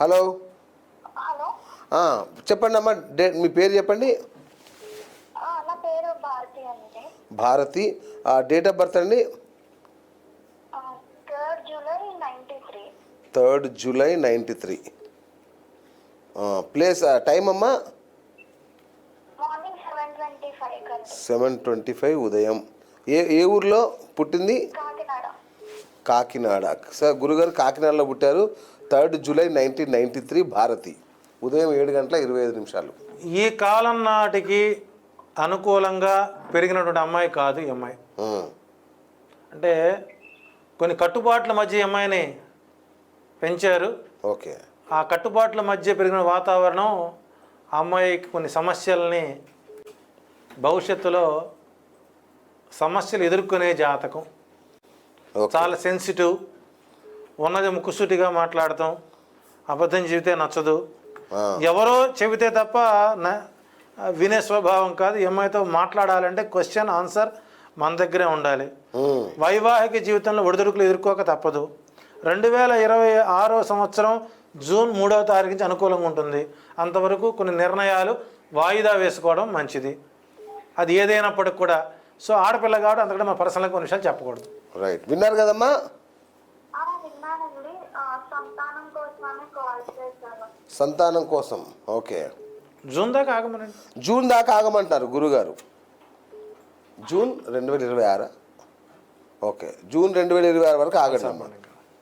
Hello hello చెప్పండి అమ్మా, మీ పేరు చెప్పండి. నా పేరు భారతి అండి. భారతి. డేట్ ఆఫ్ బర్త్ అండి? 3rd July 93. 3rd July 93. Place time అమ్మా? మార్నింగ్ 7:25 కండి. 7:25 ఉదయం. ఏ ఊర్లో పుట్టింది? కాకినాడ. కాకినాడ. సార్ గురుగారు కాకినాడలో పుట్టారు. 3rd July 1993. భారతి. ఉదయం 7:25. ఈ కాలం నాటికి అనుకూలంగా పెరిగినటువంటి అమ్మాయి కాదు ఈ అమ్మాయి. అంటే కొన్ని కట్టుబాట్ల మధ్య ఈ అమ్మాయిని పెంచారు. ఓకే. ఆ కట్టుబాట్ల మధ్య పెరిగిన వాతావరణం ఆ అమ్మాయికి కొన్ని సమస్యల్ని భవిష్యత్తులో సమస్యలు ఎదుర్కొనే జాతకం. చాలా సెన్సిటివ్, ఉన్నది ముక్కుసూటిగా మాట్లాడతాం, అబద్ధం చెబితే నచ్చదు, ఎవరో చెబితే తప్ప వినే స్వభావం కాదు. ఈ అమ్మాయితో మాట్లాడాలంటే క్వశ్చన్ ఆన్సర్ మన దగ్గరే ఉండాలి. వైవాహిక జీవితంలో ఒడిదుడుకులు ఎదుర్కోక తప్పదు. 2026 సంవత్సరం జూన్ 3వ తారీఖు నుంచి అనుకూలంగా ఉంటుంది. అంతవరకు కొన్ని నిర్ణయాలు వాయిదా వేసుకోవడం మంచిది, అది ఏదైనప్పటికి కూడా. సో ఆడపిల్ల కాబట్టి అంతకంటే మన పర్సనల్గా కొన్ని విషయాలు చెప్పకూడదు. రైట్, విన్నారు కదమ్మా? విన్నానండి. సంతానం కోసమని కాల్ చేశాను. సంతానం కోసం. ఓకే. జూన్ దాకా ఆగమనండి. జూన్ దాకా ఆగమంటారు గురుగారు. జూన్ 2026. ఓకే, జూన్ 2026 వరకు ఆగండి అమ్మా.